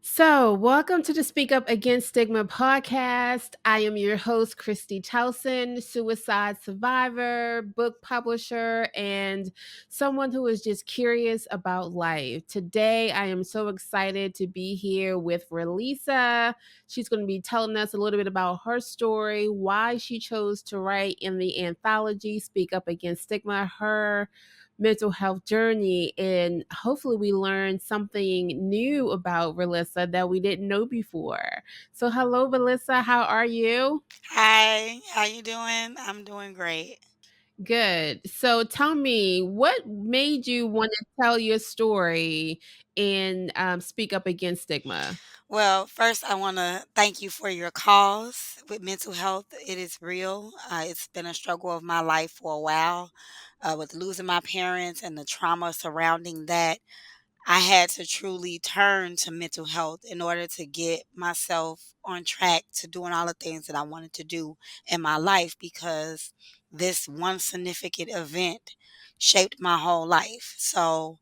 Welcome to the Speak Up Against Stigma podcast. I am your host, Christy Towson, suicide survivor, book publisher, and someone who is just curious about life. Today, I am so excited to be here with Verlisa. She's going to be telling us a little bit about her story, why she chose to write in the anthology Speak Up Against Stigma, her mental health journey, and hopefully we learn something new about Verlissa that we didn't know before. So hello Verlissa, how are you? Hi, how you doing? I'm doing great. Good. So tell me, what made you want to tell your story and speak up against stigma? Well, first, I want to thank you for your cause with mental health. It is real. It's been a struggle of my life for a while with losing my parents and the trauma surrounding that. I had to truly turn to mental health in order to get myself on track to doing all the things that I wanted to do in my life because this one significant event shaped my whole life. So,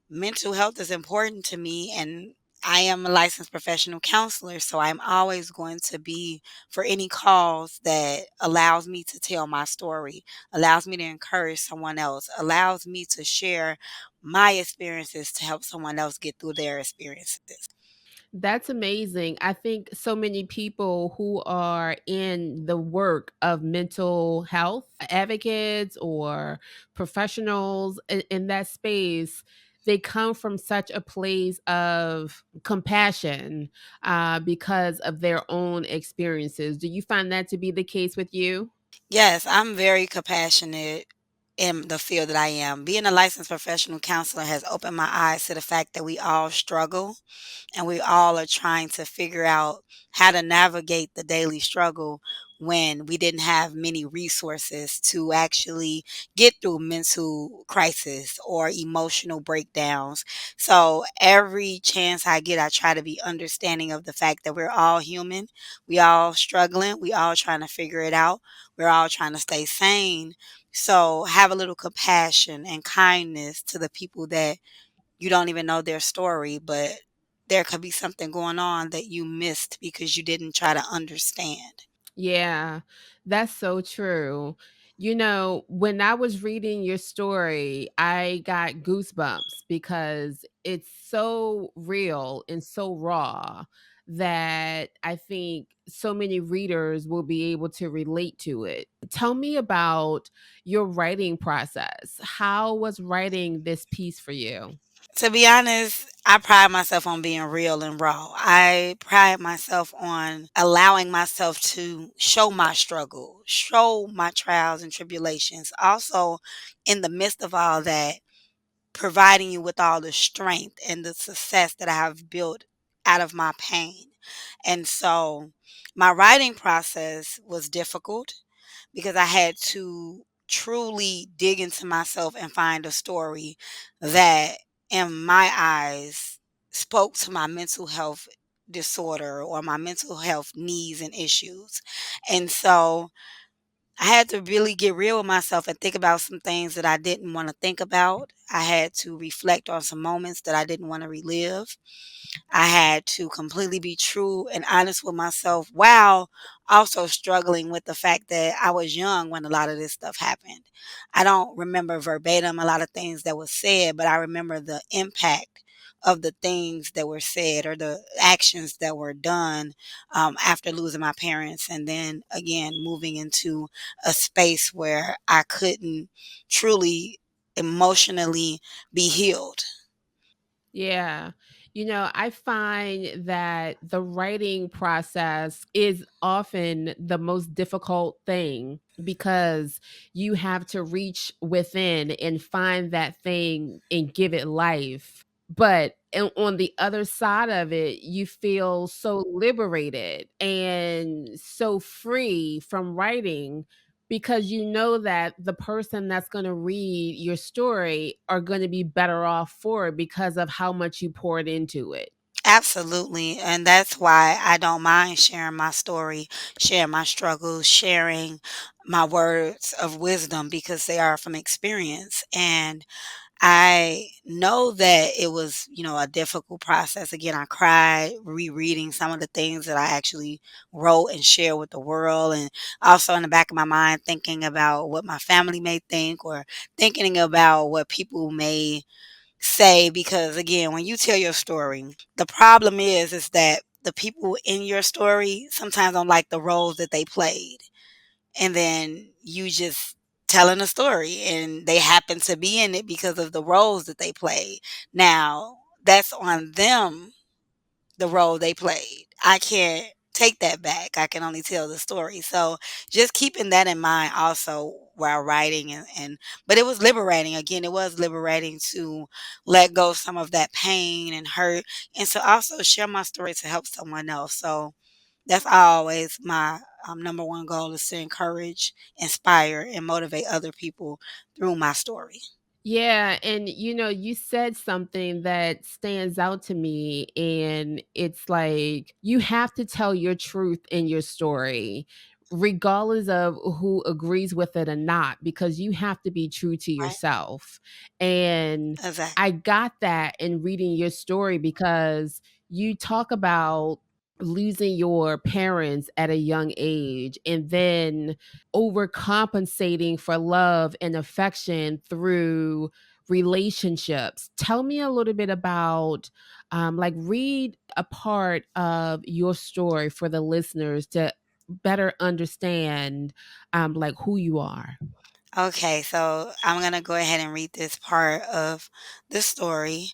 mental health is important to me, and I am a licensed professional counselor, so I'm always going to be for any cause that allows me to tell my story, allows me to encourage someone else, allows me to share my experiences to help someone else get through their experiences. That's amazing. I think so many people who are in the work of mental health, advocates or professionals in that space, they come from such a place of compassion because of their own experiences. Do you find that to be the case with you? Yes, I'm very compassionate in the field that I am. Being a licensed professional counselor has opened my eyes to the fact that we all struggle and we all are trying to figure out how to navigate the daily struggle when we didn't have many resources to actually get through mental crisis or emotional breakdowns. So every chance I get, I try to be understanding of the fact that we're all human. We all struggling. We all trying to figure it out. We're all trying to stay sane. So have a little compassion and kindness to the people that you don't even know their story, but there could be something going on that you missed because you didn't try to understand. Yeah, that's so true. You know, when I was reading your story, I got goosebumps because it's so real and so raw that I think so many readers will be able to relate to it. Tell me about your writing process. How was writing this piece for you? To be honest, I pride myself on being real and raw. I pride myself on allowing myself to show my struggle, show my trials and tribulations. Also, in the midst of all that, providing you with all the strength and the success that I have built out of my pain. And so my writing process was difficult because I had to truly dig into myself and find a story that, in my eyes, spoke to my mental health disorder or my mental health needs and issues. And so I had to really get real with myself and think about some things that I didn't want to think about. I had to reflect on some moments that I didn't want to relive. I had to completely be true and honest with myself while also struggling with the fact that I was young when a lot of this stuff happened. I don't remember verbatim a lot of things that was said, but I remember the impact of the things that were said or the actions that were done after losing my parents and then again moving into a space where I couldn't truly emotionally be healed. Yeah. You know, I find that the writing process is often the most difficult thing because you have to reach within and find that thing and give it life. But on the other side of it, you feel so liberated and so free from writing because you know that the person that's going to read your story are going to be better off for it because of how much you poured into it. Absolutely. And that's why I don't mind sharing my story, sharing my struggles, sharing my words of wisdom because they are from experience. And I know that it was, a difficult process. Again, I cried rereading some of the things that I actually wrote and shared with the world. And also in the back of my mind, thinking about what my family may think or thinking about what people may say. Because again, when you tell your story, the problem is that the people in your story sometimes don't like the roles that they played, and then you just telling a story and they happen to be in it because of the roles that they played. Now, that's on them, the role they played. I can't take that back. I can only tell the story. So just keeping that in mind also while writing, and but it was liberating. Again, it was liberating to let go of some of that pain and hurt, and to also share my story to help someone else. So that's always my number one goal, is to encourage, inspire, and motivate other people through my story. Yeah, and you said something that stands out to me, and it's like you have to tell your truth in your story, regardless of who agrees with it or not, because you have to be true to Right. yourself. And Exactly. I got that in reading your story because you talk about losing your parents at a young age and then overcompensating for love and affection through relationships. Tell me a little bit about, like, read a part of your story for the listeners to better understand, like, who you are. Okay, so I'm going to go ahead and read this part of the story.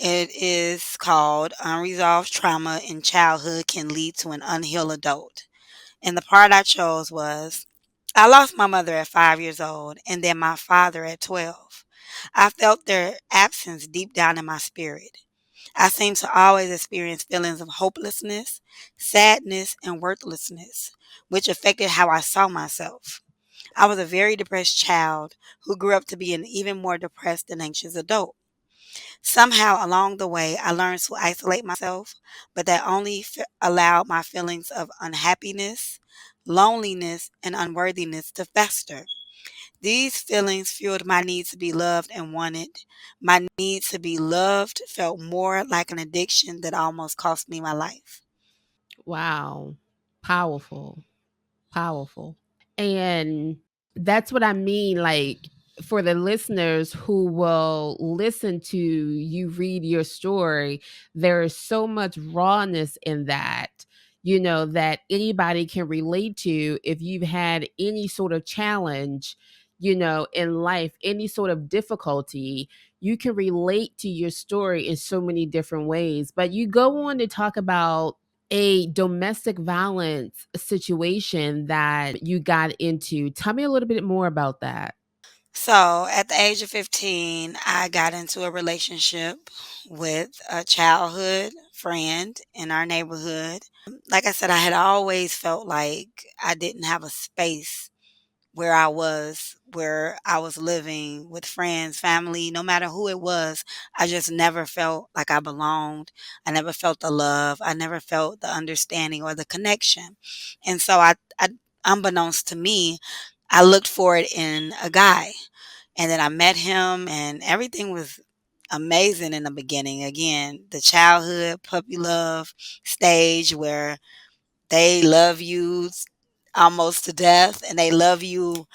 It is called Unresolved Trauma in Childhood Can Lead to an Unhealed Adult. And the part I chose was, I lost my mother at 5 years old and then my father at 12. I felt their absence deep down in my spirit. I seemed to always experience feelings of hopelessness, sadness, and worthlessness, which affected how I saw myself. I was a very depressed child who grew up to be an even more depressed and anxious adult. Somehow along the way, I learned to isolate myself, but that only allowed my feelings of unhappiness, loneliness, and unworthiness to fester. These feelings fueled my need to be loved and wanted. My need to be loved felt more like an addiction that almost cost me my life. Wow. Powerful. Powerful. And that's what I mean, like, for the listeners who will listen to you read your story, there is so much rawness in that, that anybody can relate to if you've had any sort of challenge, in life, any sort of difficulty. You can relate to your story in so many different ways. But you go on to talk about a domestic violence situation that you got into. Tell me a little bit more about that. So, at the age of 15, I got into a relationship with a childhood friend in our neighborhood. Like I said, I had always felt like I didn't have a space where I was living with friends, family, no matter who it was. I just never felt like I belonged. I never felt the love. I never felt the understanding or the connection. And so unbeknownst to me, I looked for it in a guy. And then I met him, and everything was amazing in the beginning. Again, the childhood puppy love stage where they love you almost to death, and they love you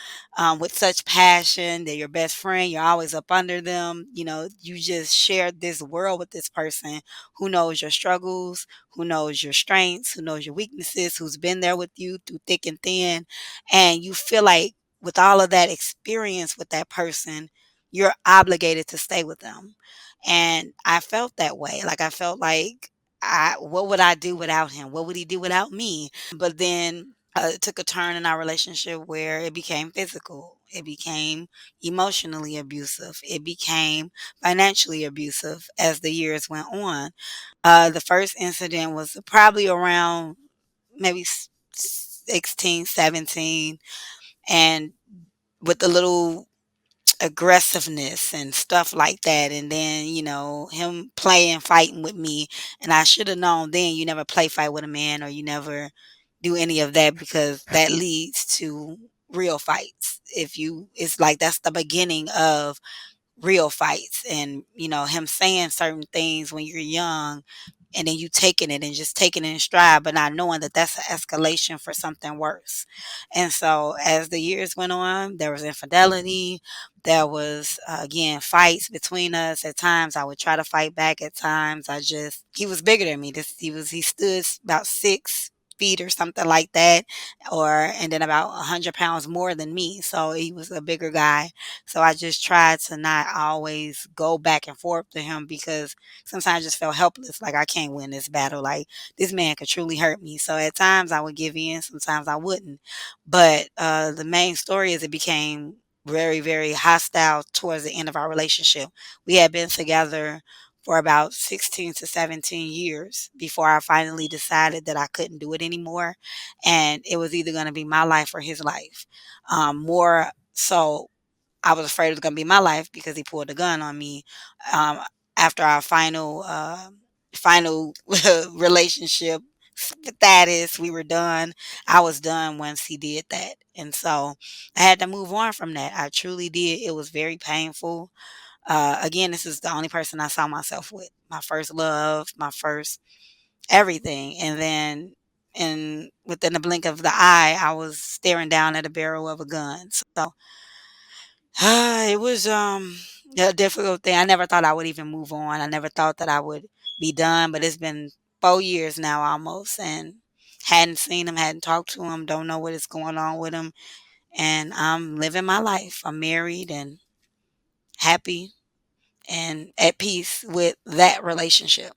with such passion. They're your best friend. You're always up under them. You just shared this world with this person who knows your struggles, who knows your strengths, who knows your weaknesses, who's been there with you through thick and thin. And you feel like with all of that experience with that person, you're obligated to stay with them. And I felt that way. Like I felt like what would I do without him? What would he do without me? But then it took a turn in our relationship where it became physical. It became emotionally abusive. It became financially abusive as the years went on. The first incident was probably around maybe 16, 17, and with the little aggressiveness and stuff like that. And then, him playing, fighting with me. And I should have known then, you never play fight with a man, or you never do any of that, because that leads to real fights. It's like that's the beginning of real fights, and him saying certain things when you're young, and then you taking it and just taking it in stride, but not knowing that that's an escalation for something worse. And so as the years went on, there was infidelity. There was, again, fights between us. At times I would try to fight back. At times he was bigger than me. He stood about 6 feet or something like that, and then about 100 pounds more than me. So he was a bigger guy. So I just tried to not always go back and forth to him, because sometimes I just felt helpless. Like, I can't win this battle. Like, this man could truly hurt me. So at times I would give in, sometimes I wouldn't. But the main story is it became very, very hostile towards the end of our relationship. We had been together for about 16 to 17 years before I finally decided that I couldn't do it anymore. And it was either going to be my life or his life. More so, I was afraid it was gonna be my life because he pulled a gun on me. Um, After our final relationship status, we were done. I was done once he did that, and so I had to move on from that. I truly did. It was very painful. Again, this is the only person I saw myself with. My first love, my first everything, and then, and within the blink of the eye, I was staring down at a barrel of a gun. So it was a difficult thing. I never thought I would even move on. I never thought that I would be done, but it's been 4 years now almost, and hadn't seen him, hadn't talked to him, don't know what is going on with him, and I'm living my life. I'm married and happy and at peace with that relationship.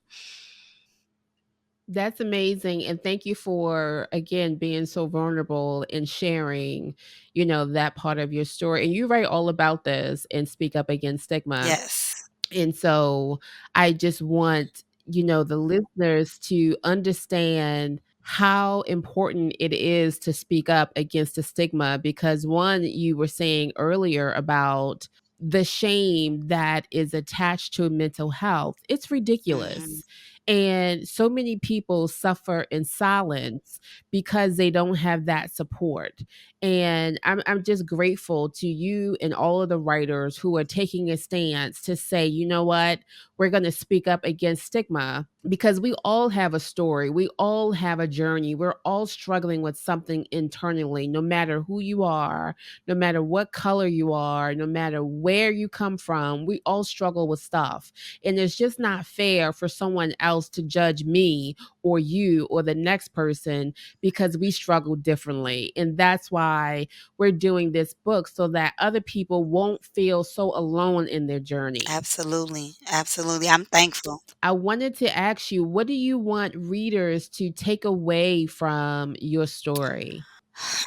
That's amazing. And thank you for, again, being so vulnerable and sharing, that part of your story. And you write all about this and speak up against stigma. Yes. And so I just want, the listeners to understand how important it is to speak up against the stigma, because one, you were saying earlier about the shame that is attached to mental health. It's Mhm. ridiculous. And so many people suffer in silence because they don't have that support. And I'm just grateful to you and all of the writers who are taking a stance to say, you know what, we're going to speak up against stigma, because we all have a story. We all have a journey. We're all struggling with something internally, no matter who you are, no matter what color you are, no matter where you come from. We all struggle with stuff. And it's just not fair for someone else to judge me or you or the next person because we struggle differently. And that's why we're doing this book, so that other people won't feel so alone in their journey. Absolutely. Absolutely. I'm thankful. I wanted to ask you, what do you want readers to take away from your story?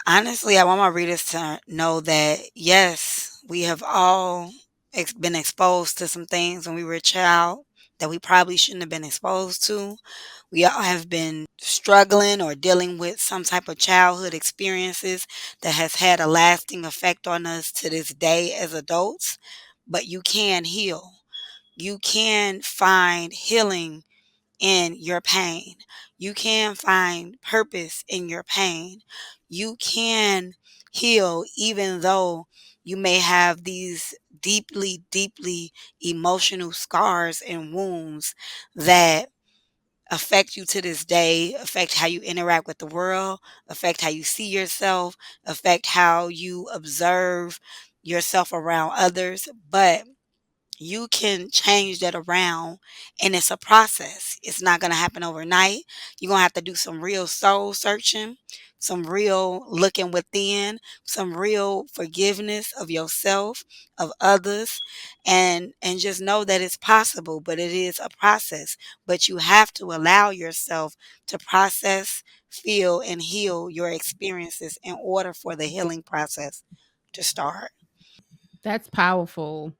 Honestly, I want my readers to know that, yes, we have all been exposed to some things when we were a child that we probably shouldn't have been exposed to. We all have been struggling or dealing with some type of childhood experiences that has had a lasting effect on us to this day as adults. But you can heal. You can find healing in your pain. You can find purpose in your pain. You can heal even though you may have these deeply, deeply emotional scars and wounds that affect you to this day, affect how you interact with the world, affect how you see yourself, affect how you observe yourself around others. But you can change that around, and it's a process. It's not going to happen overnight. You're going to have to do some real soul searching, some real looking within, some real forgiveness of yourself, of others, and just know that it's possible, but it is a process. But you have to allow yourself to process, feel, and heal your experiences in order for the healing process to start. That's powerful.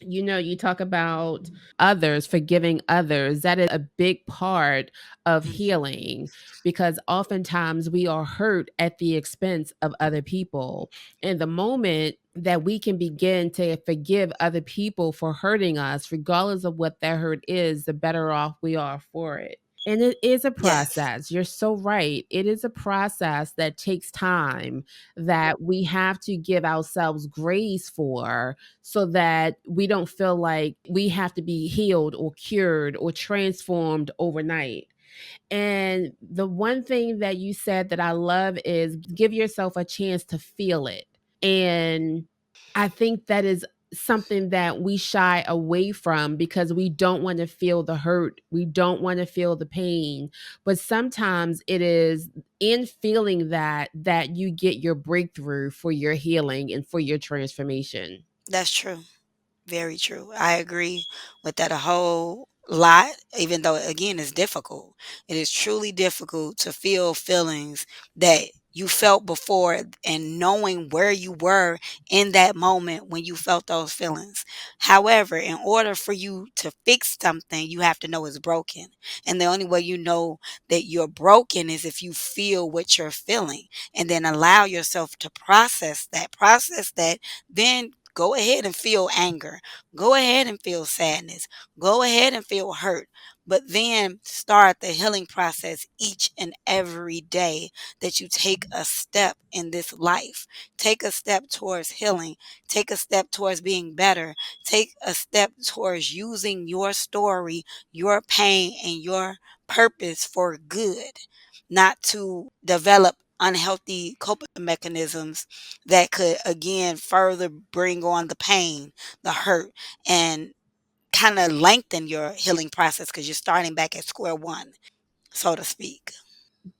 You talk about others, forgiving others. That is a big part of Mhm. healing, because oftentimes we are hurt at the expense of other people. And the moment that we can begin to forgive other people for hurting us, regardless of what that hurt is, the better off we are for it. And it is a Yes, process. You're so right. It is a process that takes time that we have to give ourselves grace for so that we don't feel like we have to be healed or cured or transformed overnight. And the one thing that you said that I love is give yourself a chance to feel it. And I think that is something that we shy away from because we don't want to feel the hurt. We don't want to feel the pain. But sometimes it is in feeling that you get your breakthrough for your healing and for your transformation. that's true. Very true. I agree with that a whole lot, even though, again, it's difficult. It is truly difficult to feel feelings that you felt before and knowing where you were in that moment when you felt those feelings. However, in order for you to fix something, you have to know it's broken. And the only way you know that you're broken is if you feel what you're feeling and then allow yourself to process that, then go ahead and feel anger. Go ahead and feel sadness. Go ahead and feel hurt. But then start the healing process each and every day that you take a step in this life. Take a step towards healing. Take a step towards being better. Take a step towards using your story, your pain, and your purpose for good, not to develop unhealthy coping mechanisms that could again further bring on the pain, the hurt, and kind of lengthen your healing process because you're starting back at square one, so to speak.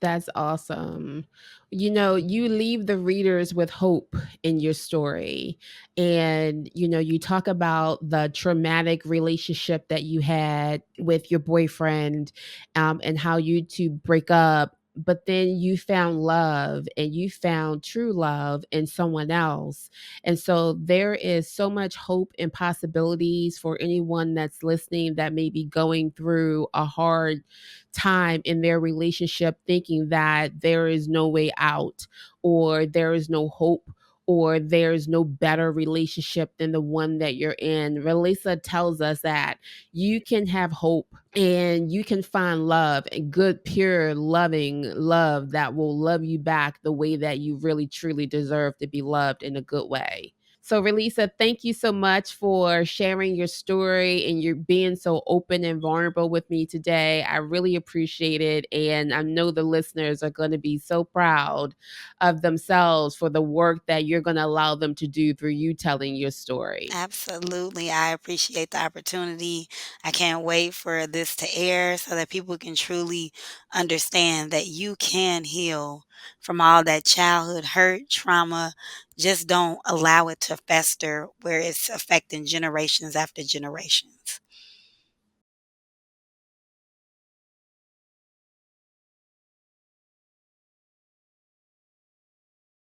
That's awesome. You know, you leave the readers with hope in your story. And, you know, you talk about the traumatic relationship that you had with your boyfriend and how you two break up. But then you found love and you found true love in someone else. And so there is so much hope and possibilities for anyone that's listening that may be going through a hard time in their relationship thinking that there is no way out or there is no hope or there's no better relationship than the one that you're in. Relisa tells us that you can have hope and you can find love and good, pure, loving love that will love you back the way that you really truly deserve to be loved in a good way. So, Relisa, thank you so much for sharing your story and you're being so open and vulnerable with me today. I really appreciate it. And I know the listeners are going to be so proud of themselves for the work that you're going to allow them to do through you telling your story. Absolutely. I appreciate the opportunity. I can't wait for this to air so that people can truly understand that you can heal from all that childhood hurt, trauma. Just don't allow it to fester where it's affecting generations after generations.